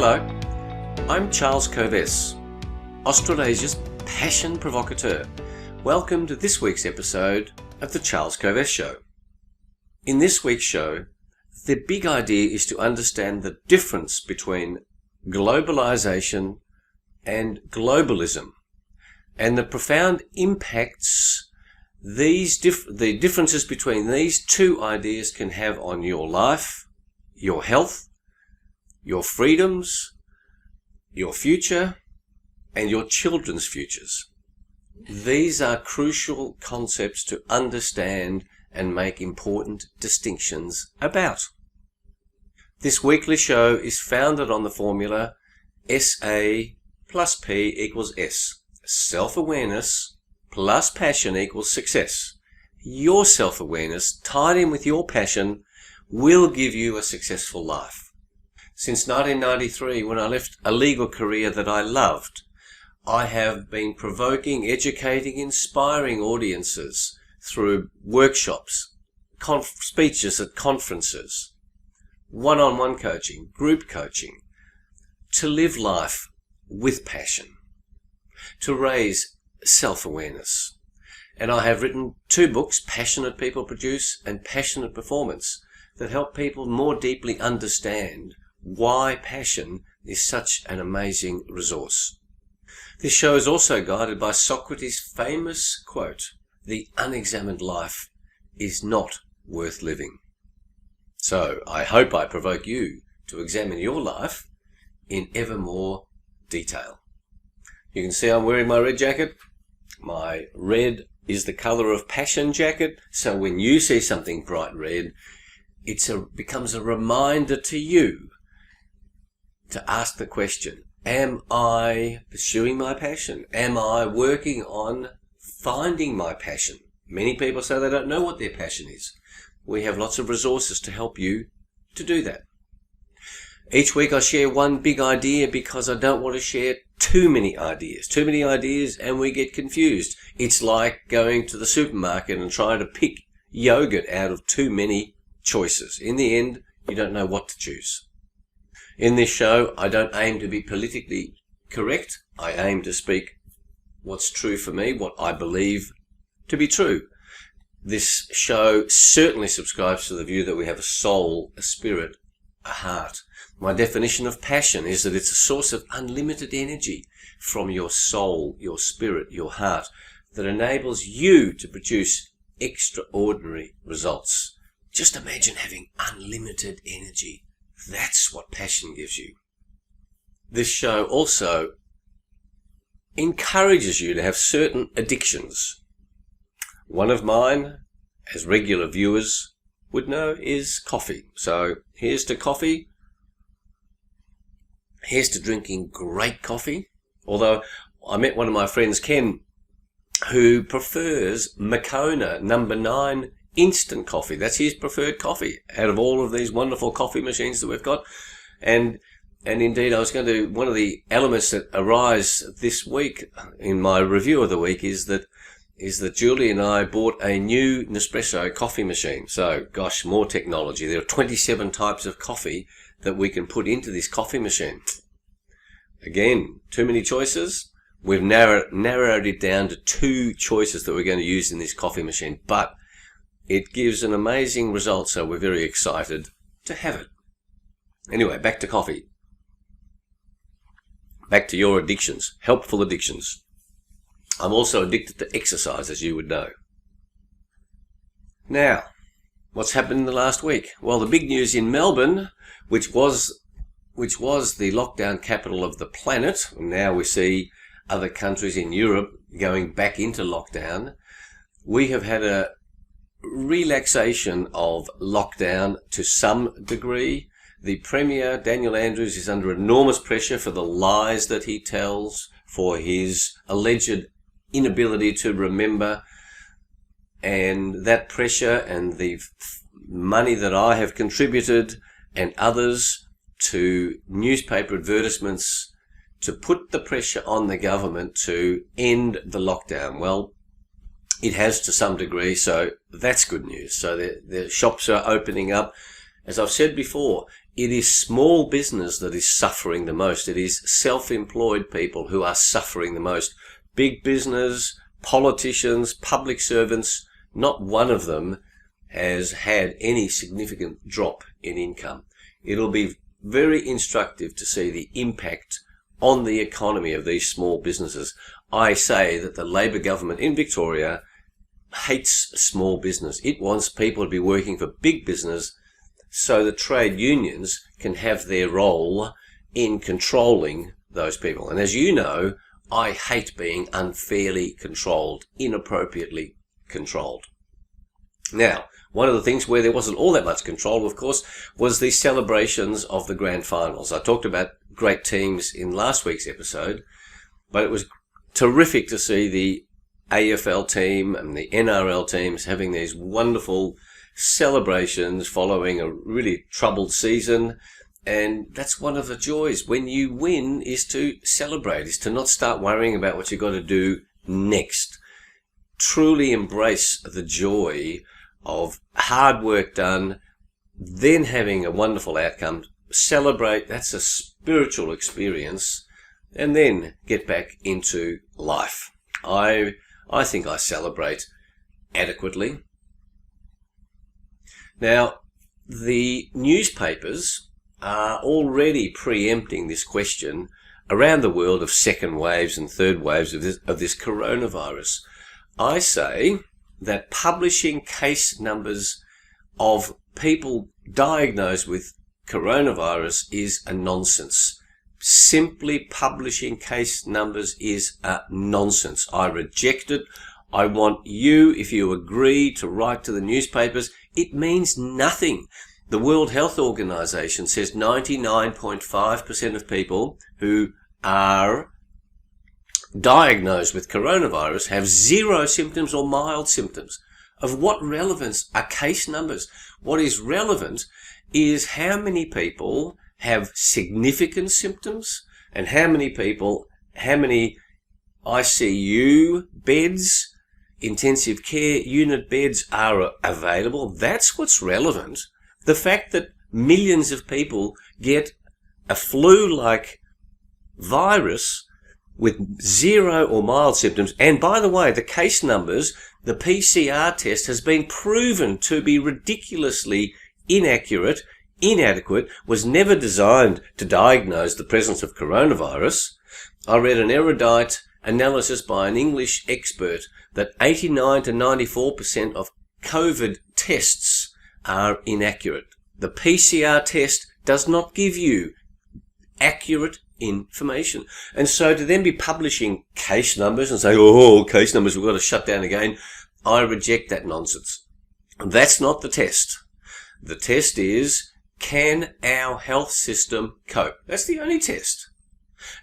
Hello, I'm Charles Coves, Australasia's passion provocateur. Welcome to this week's episode of the Charles Coves Show. In this week's show, the big idea is to understand the difference between globalisation and globalism and the profound impacts the differences between these two ideas can have on your life, your health, your freedoms, your future, and your children's futures. These are crucial concepts to understand and make important distinctions about. This weekly show is founded on the formula SA plus P equals S. Self-awareness plus passion equals success. Your self-awareness, tied in with your passion, will give you a successful life. Since 1993, when I left a legal career that I loved, I have been provoking, educating, inspiring audiences through workshops, speeches at conferences, one-on-one coaching, group coaching, to live life with passion, to raise self-awareness. And I have written 2 books, Passionate People Produce and Passionate Performance, that help people more deeply understand why passion is such an amazing resource. This show is also guided by Socrates' famous quote, "The unexamined life is not worth living." So I hope I provoke you to examine your life in ever more detail. You can see I'm wearing my red jacket. My red is the colour of passion jacket, so when you see something bright red, it becomes a reminder to you to ask the question, am I pursuing my passion? Am I working on finding my passion? Many people say they don't know what their passion is. We have lots of resources to help you to do that. Each week I share one big idea because I don't want to share too many ideas and we get confused. It's like going to the supermarket and trying to pick yogurt out of too many choices. In the end, you don't know what to choose. In this show, I don't aim to be politically correct. I aim to speak what's true for me, what I believe to be true. This show certainly subscribes to the view that we have a soul, a spirit, a heart. My definition of passion is that it's a source of unlimited energy from your soul, your spirit, your heart, that enables you to produce extraordinary results. Just imagine having unlimited energy. That's what passion gives you. This show also encourages you to have certain addictions. One of mine, as regular viewers would know, is coffee. So here's to coffee. Here's to drinking great coffee. Although I met one of my friends, Ken, who prefers Moccona No. 9 instant coffee. That's his preferred coffee out of all of these wonderful coffee machines that we've got. And indeed, one of the elements that arise this week in my review of the week is that Julie and I bought a new Nespresso coffee machine. So, gosh, more technology. There are 27 types of coffee that we can put into this coffee machine. Again, too many choices. We've narrowed it down to 2 choices that we're going to use in this coffee machine, but it gives an amazing result, so we're very excited to have it. Anyway, back to coffee. Back to your addictions, helpful addictions. I'm also addicted to exercise, as you would know. Now, what's happened in the last week? Well, the big news in Melbourne, which was the lockdown capital of the planet, and now we see other countries in Europe going back into lockdown. We have had a relaxation of lockdown to some degree. The Premier, Daniel Andrews, is under enormous pressure for the lies that he tells, for his alleged inability to remember, and that pressure and the money that I have contributed and others to newspaper advertisements to put the pressure on the government to end the lockdown. Well, it has to some degree, so that's good news. So the shops are opening up. As I've said before, it is small business that is suffering the most. It is self-employed people who are suffering the most. Big business, politicians, public servants, not one of them has had any significant drop in income. It'll be very instructive to see the impact on the economy of these small businesses. I say that the Labor government in Victoria hates small business. It wants people to be working for big business so the trade unions can have their role in controlling those people. And as you know, I hate being unfairly controlled, inappropriately controlled. Now, one of the things where there wasn't all that much control, of course, was the celebrations of the grand finals. I talked about great teams in last week's episode, but it was terrific to see the AFL team and the NRL teams having these wonderful celebrations following a really troubled season. And that's one of the joys when you win, is to celebrate, is to not start worrying about what you've got to do next. Truly embrace the joy of hard work done, then having a wonderful outcome. Celebrate, that's a spiritual experience, and then get back into life. I think I celebrate adequately. Now, the newspapers are already preempting this question around the world of second waves and third waves of this coronavirus. I say that publishing case numbers of people diagnosed with coronavirus is a nonsense. Simply publishing case numbers is a nonsense. I reject it. I want you, if you agree, to write to the newspapers. It means nothing. The World Health Organization says 99.5% of people who are diagnosed with coronavirus have zero symptoms or mild symptoms. Of what relevance are case numbers? What is relevant is how many people have significant symptoms and how many ICU beds, intensive care unit beds are available. That's what's relevant. The fact that millions of people get a flu-like virus with zero or mild symptoms, and by the way, the case numbers, the PCR test has been proven to be ridiculously inaccurate, inadequate, was never designed to diagnose the presence of coronavirus. I read an erudite analysis by an English expert that 89 to 94% of COVID tests are inaccurate. The PCR test does not give you accurate information. And so to then be publishing case numbers and say, oh, case numbers, we've got to shut down again, I reject that nonsense. That's not the test. The test is, can our health system cope? That's the only test.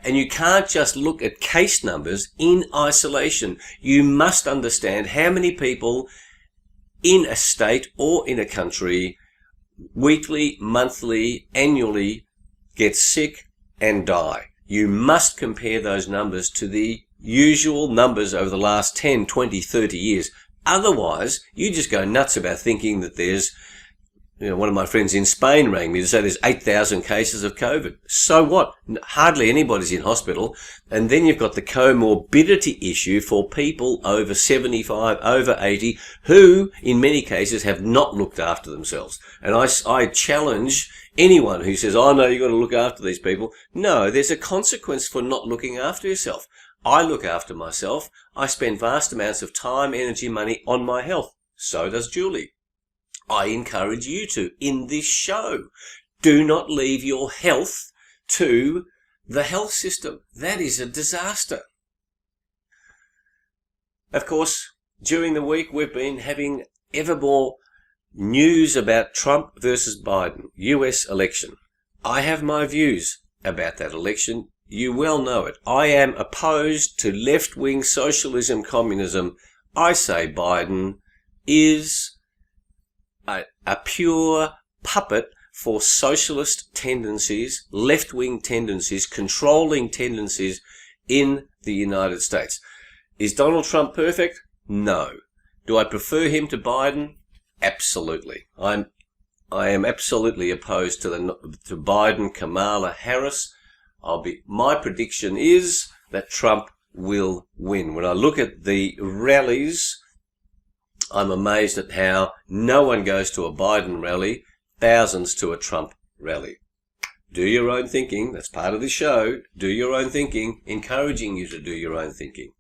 And you can't just look at case numbers in isolation. You must understand how many people in a state or in a country weekly, monthly, annually get sick and die. You must compare those numbers to the usual numbers over the last 10, 20, 30 years. Otherwise, you just go nuts about thinking that there's, one of my friends in Spain rang me to say there's 8,000 cases of COVID. So what? Hardly anybody's in hospital. And then you've got the comorbidity issue for people over 75, over 80, who in many cases have not looked after themselves. And I challenge anyone who says, oh no, you've got to look after these people. No, there's a consequence for not looking after yourself. I look after myself. I spend vast amounts of time, energy, money on my health. So does Julie. I encourage you to, in this show, do not leave your health to the health system. That is a disaster. Of course, during the week we've been having ever more news about Trump versus Biden, US election. I have my views about that election. You well know it. I am opposed to left-wing socialism, communism. I say Biden is a pure puppet for socialist tendencies, left-wing tendencies, controlling tendencies in the United States. Is Donald Trump perfect? No. Do I prefer him to Biden? Absolutely. I'm I am absolutely opposed to Biden, Kamala Harris. My prediction is that Trump will win. When I look at the rallies, I'm amazed at how no one goes to a Biden rally, thousands to a Trump rally. Do your own thinking. That's part of the show. Do your own thinking, encouraging you to do your own thinking.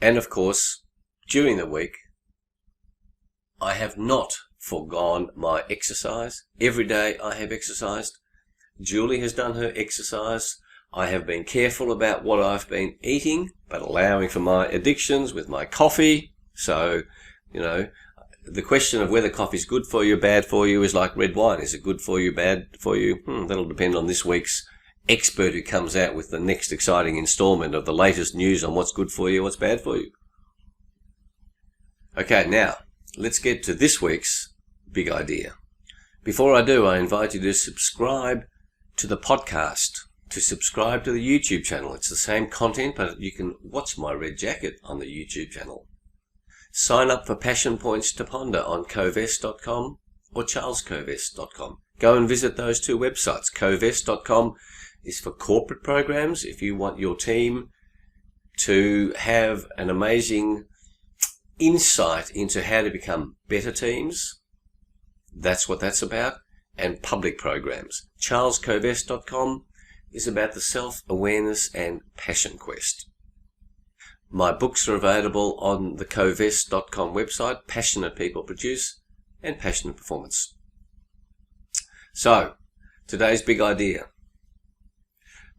And of course, during the week, I have not forgone my exercise. Every day I have exercised. Julie has done her exercise. I have been careful about what I've been eating, but allowing for my addictions with my coffee. So, the question of whether coffee is good for you or bad for you is like red wine. Is it good for you, bad for you? That'll depend on this week's expert who comes out with the next exciting installment of the latest news on what's good for you, what's bad for you. Okay, now, let's get to this week's big idea. Before I do, I invite you to subscribe to the podcast, to subscribe to the YouTube channel. It's the same content, but you can watch my red jacket on the YouTube channel. Sign up for Passion Points to Ponder on covest.com or charlescovest.com. Go and visit those two websites. Covest.com is for corporate programs. If you want your team to have an amazing insight into how to become better teams, that's what that's about. And public programs. charlescovest.com is about the self-awareness and passion quest. My books are available on the covest.com website, Passionate People Produce and Passionate Performance. So, today's big idea.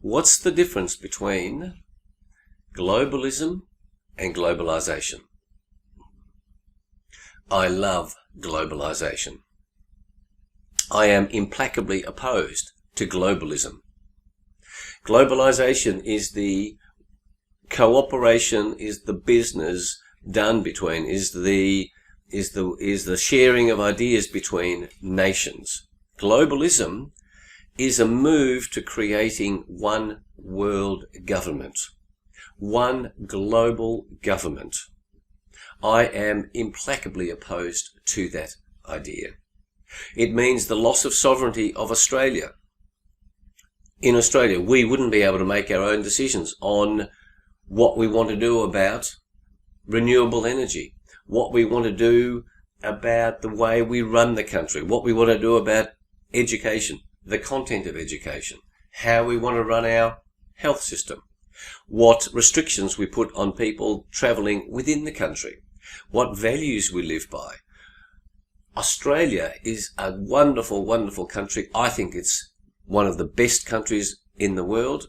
What's the difference between globalism and globalisation? I love globalisation. I am implacably opposed to globalism. Globalisation is the cooperation, is the business done between, is the sharing of ideas between nations. Globalism is a move to creating one world government, one global government. I am implacably opposed to that idea. It means the loss of sovereignty of Australia. In Australia, we wouldn't be able to make our own decisions on what we want to do about renewable energy, what we want to do about the way we run the country, what we want to do about education, the content of education, how we want to run our health system, what restrictions we put on people travelling within the country, what values we live by. Australia is a wonderful, wonderful country. I think it's one of the best countries in the world.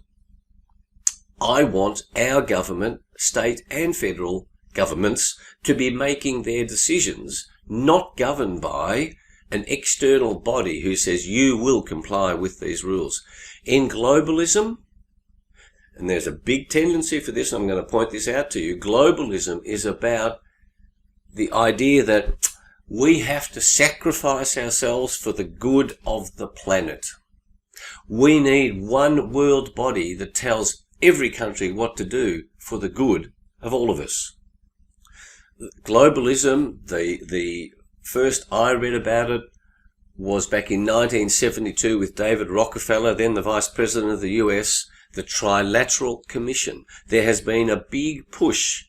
I want our government, state and federal governments, to be making their decisions not governed by an external body who says you will comply with these rules. In globalism, and there's a big tendency for this, I'm going to point this out to you, globalism is about the idea that we have to sacrifice ourselves for the good of the planet. We need one world body that tells every country what to do for the good of all of us. Globalism, the first I read about it was back in 1972 with David Rockefeller, then the Vice President of the US, the Trilateral Commission. There has been a big push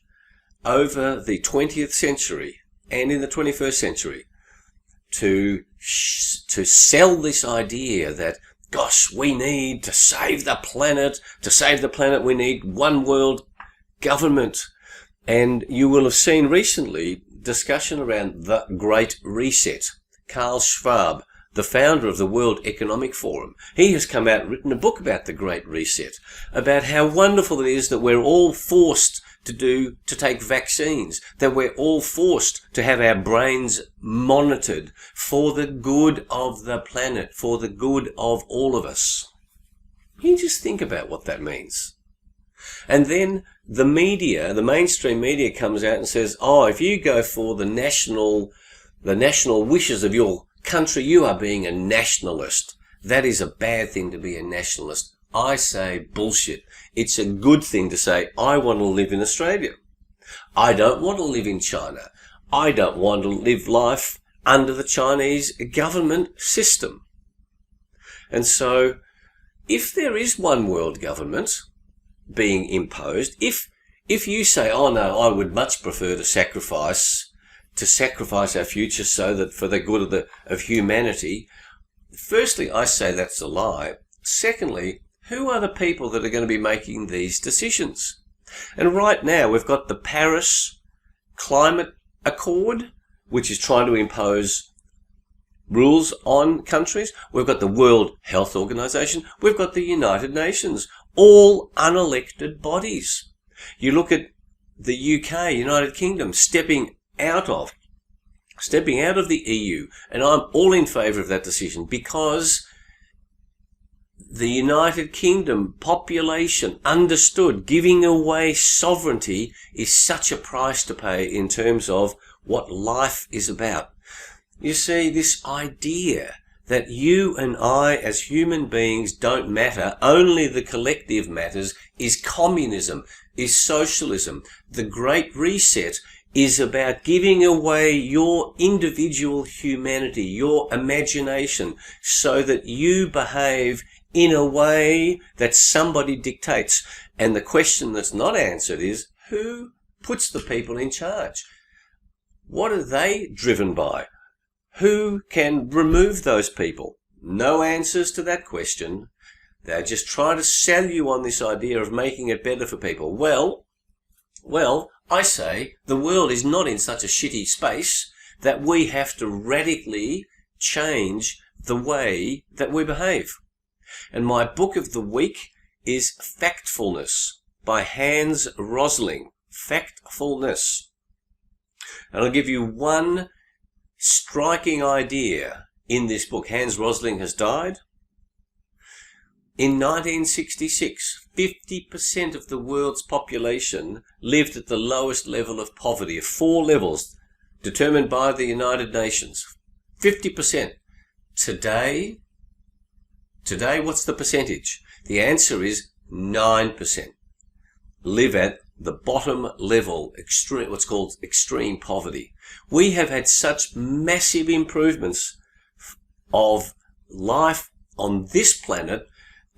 over the 20th century and in the 21st century to sell this idea that, gosh, we need to save the planet. To save the planet, we need one world government. And you will have seen recently discussion around the Great Reset. Carl Schwab, the founder of the World Economic Forum, he has come out and written a book about the Great Reset, about how wonderful it is that we're all forced to take vaccines, that we're all forced to have our brains monitored for the good of the planet, for the good of all of us. You just think about what that means. And then the media, the mainstream media comes out and says, oh, if you go for the national wishes of your country, you are being a nationalist. That is a bad thing to be a nationalist. I say bullshit. It's a good thing to say, I want to live in Australia. I don't want to live in China. I don't want to live life under the Chinese government system. And so, if there is one world government being imposed, if you say, oh no, I would much prefer to sacrifice our future so that for the good of humanity, firstly, I say that's a lie. Secondly, who are the people that are going to be making these decisions? And right now, we've got the Paris Climate Accord, which is trying to impose rules on countries. We've got the World Health Organization. We've got the United Nations, all unelected bodies. You look at the UK, United Kingdom, stepping out of the EU, and I'm all in favour of that decision because the United Kingdom population understood giving away sovereignty is such a price to pay in terms of what life is about. You see, this idea that you and I as human beings don't matter, only the collective matters, is communism, is socialism. The Great Reset is about giving away your individual humanity, your imagination, so that you behave in a way that somebody dictates. And the question that's not answered is, who puts the people in charge? What are they driven by? Who can remove those people? No answers to that question. They're just trying to sell you on this idea of making it better for people. Well, I say the world is not in such a shitty space that we have to radically change the way that we behave. And my book of the week is Factfulness by Hans Rosling. Factfulness. And I'll give you one striking idea in this book. Hans Rosling has died. In 1966, 50% of the world's population lived at the lowest level of poverty, of 4 levels determined by the United Nations. 50%. Today, what's the percentage? The answer is 9%. Live at the bottom level, what's called extreme poverty. We have had such massive improvements of life on this planet,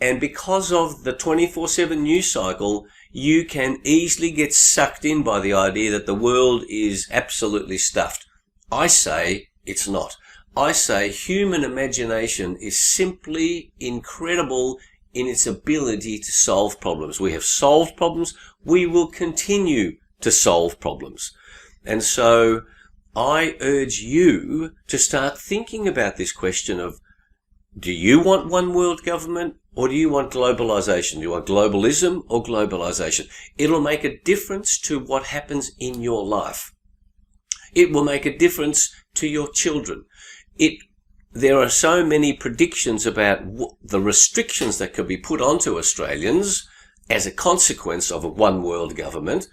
and because of the 24/7 news cycle, you can easily get sucked in by the idea that the world is absolutely stuffed. I say it's not. I say human imagination is simply incredible in its ability to solve problems. We have solved problems. We will continue to solve problems. And so I urge you to start thinking about this question of, do you want one world government or do you want globalisation? Do you want globalism or globalisation? It'll make a difference to what happens in your life. It will make a difference to your children. There are so many predictions about the restrictions that could be put onto Australians as a consequence of a one world government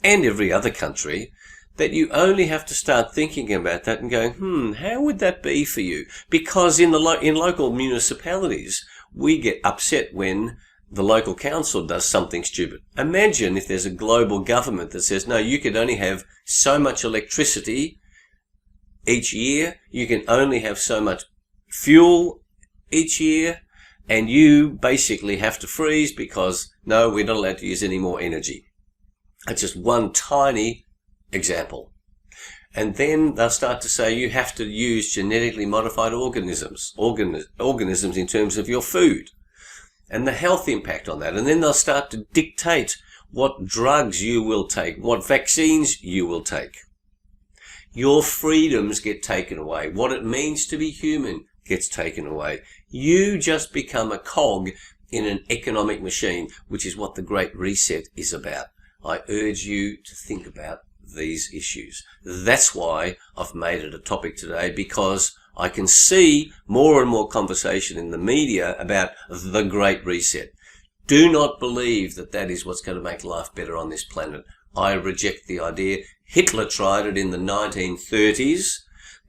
and every other country, that you only have to start thinking about that and going, how would that be for you? Because in local municipalities, we get upset when the local council does something stupid. Imagine if there's a global government that says, no, you can only have so much electricity each year, you can only have so much fuel each year, and you basically have to freeze because, no, we're not allowed to use any more energy. It's just one tiny example. And then they'll start to say you have to use genetically modified organisms in terms of your food and the health impact on that. And then they'll start to dictate what drugs you will take, what vaccines you will take. Your freedoms get taken away. What it means to be human gets taken away. You just become a cog in an economic machine, which is what the Great Reset is about. I urge you to think about these issues. That's why I've made it a topic today, because I can see more and more conversation in the media about the Great Reset. Do not believe that that is what's going to make life better on this planet. I reject the idea. Hitler tried it in the 1930s,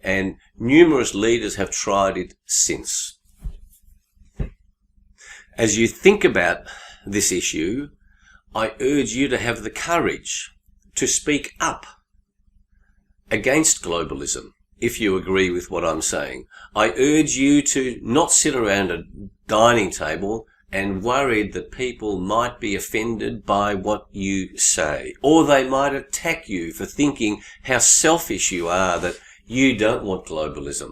and numerous leaders have tried it since. As you think about this issue, I urge you to have the courage to speak up against globalism. if you agree with what I'm saying. I urge you to not sit around a dining table and worried that people might be offended by what you say, or they might attack you for thinking how selfish you are, that you don't want globalism.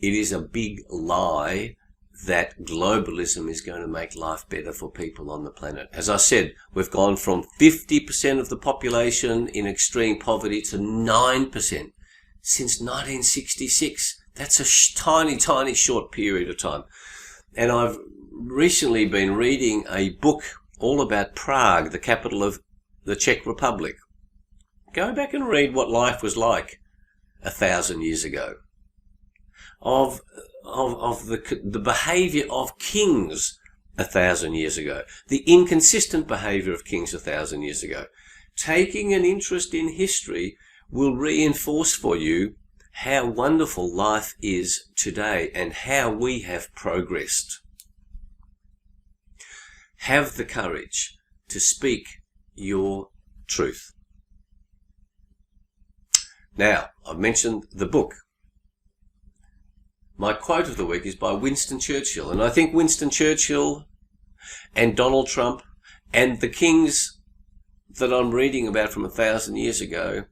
It is a big lie that globalism is going to make life better for people on the planet. As I said, we've gone from 50% of the population in extreme poverty to 9% since 1966. That's a tiny, tiny short period of time. And I've recently been reading a book all about Prague, the capital of the Czech Republic. Go back and read what life was like 1,000 years ago. Of the behaviour of kings 1,000 years ago. The inconsistent behaviour of kings 1,000 years ago. Taking an interest in history will reinforce for you how wonderful life is today and how we have progressed. Have the courage to speak your truth. Now, I've mentioned the book. My quote of the week is by Winston Churchill, and I think Winston Churchill and Donald Trump and the kings that I'm reading about from 1,000 years ago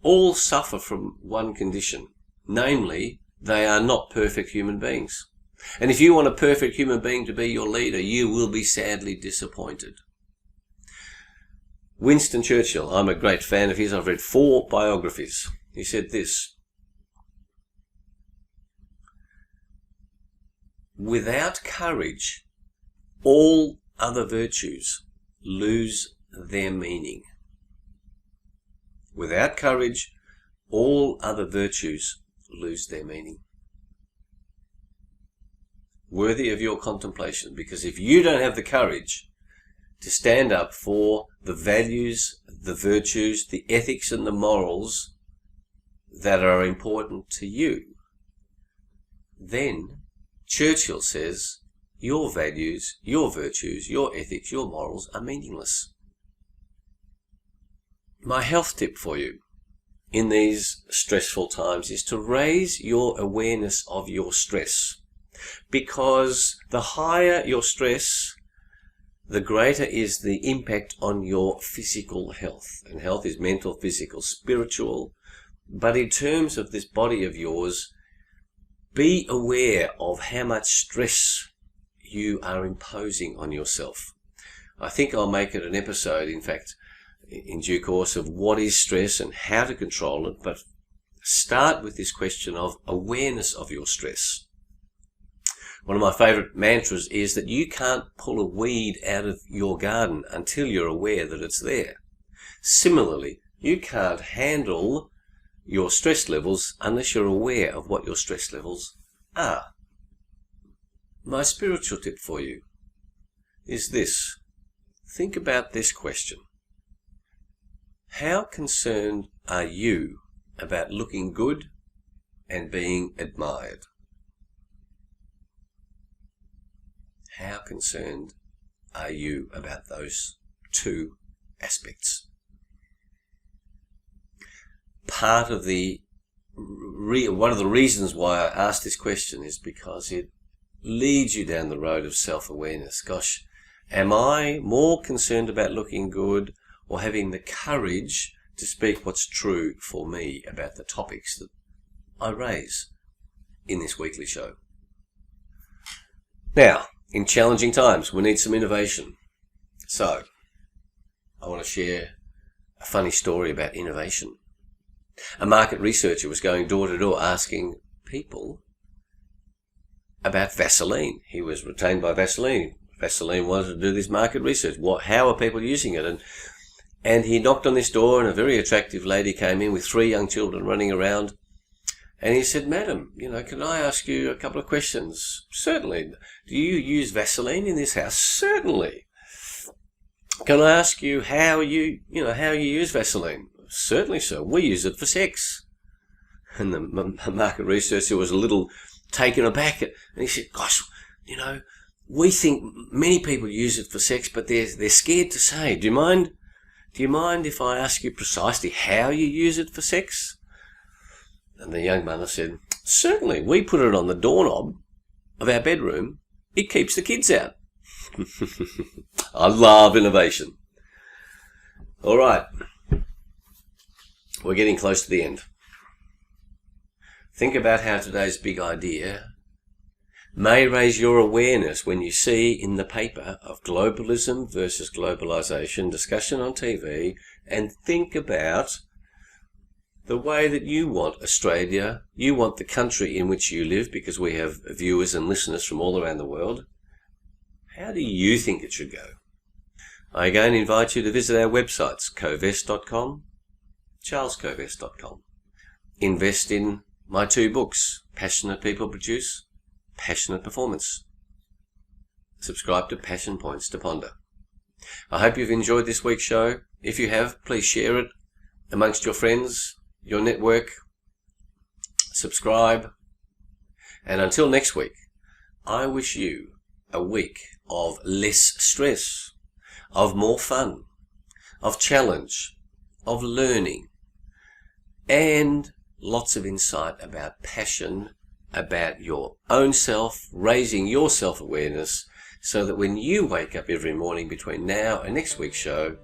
all suffer from one condition, namely, they are not perfect human beings. And if you want a perfect human being to be your leader, you will be sadly disappointed. Winston Churchill, I'm a great fan of his. I've read 4 biographies. He said this: without courage, all other virtues lose their meaning. Without courage, all other virtues lose their meaning. Worthy of your contemplation, because if you don't have the courage to stand up for the values, the virtues, the ethics and the morals that are important to you, then Churchill says your values, your virtues, your ethics, your morals are meaningless. My health tip for you in these stressful times is to raise your awareness of your stress, because the higher your stress, the greater is the impact on your physical health. And health is mental, physical, spiritual. But in terms of this body of yours, be aware of how much stress you are imposing on yourself. I think I'll make it an episode, in fact, in due course, of what is stress and how to control it, but start with this question of awareness of your stress. One of my favourite mantras is that you can't pull a weed out of your garden until you're aware that it's there. Similarly, you can't handle your stress levels unless you're aware of what your stress levels are. My spiritual tip for you is this. Think about this question. How concerned are you about looking good and being admired? How concerned are you about those 2 aspects? Part of one of the reasons why I asked this question is because it leads you down the road of self-awareness. Gosh, am I more concerned about looking good or having the courage to speak what's true for me about the topics that I raise in this weekly show? Now, in challenging times, we need some innovation. So, I want to share a funny story about innovation. A market researcher was going door to door asking people about Vaseline. He was retained by Vaseline. Vaseline wanted to do this market research. How are people using it? And he knocked on this door, and a very attractive lady came in with 3 young children running around. And he said, "Madam, can I ask you a couple of questions?" "Certainly." "Do you use Vaseline in this house?" "Certainly." "Can I ask you how you use Vaseline?" "Certainly, sir. We use it for sex." And the market researcher was a little taken aback. And he said, "Gosh, we think many people use it for sex, but they're scared to say. Do you mind if I ask you precisely how you use it for sex?" And the young mother said, "Certainly, we put it on the doorknob of our bedroom. It keeps the kids out." I love innovation. All right. We're getting close to the end. Think about how today's big idea may raise your awareness when you see in the paper of globalism versus globalisation discussion on TV, and think about the way that you want Australia, you want the country in which you live, because we have viewers and listeners from all around the world. How do you think it should go? I again invite you to visit our websites, covest.com, charlescovest.com. Invest in my 2 books, Passionate People Produce Passionate Performance. Subscribe to Passion Points to Ponder. I hope you've enjoyed this week's show. If you have, please share it amongst your friends, your network. Subscribe. And until next week, I wish you a week of less stress, of more fun, of challenge, of learning, and lots of insight about passion, about your own self, raising your self-awareness, so that when you wake up every morning between now and next week's show,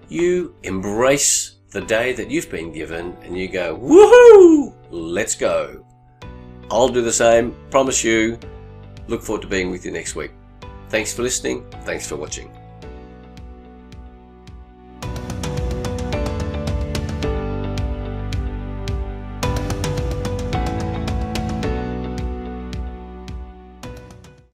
you embrace the day that you've been given and you go, woohoo, let's go. I'll do the same, promise you. Look forward to being with you next week. Thanks for listening. Thanks for watching.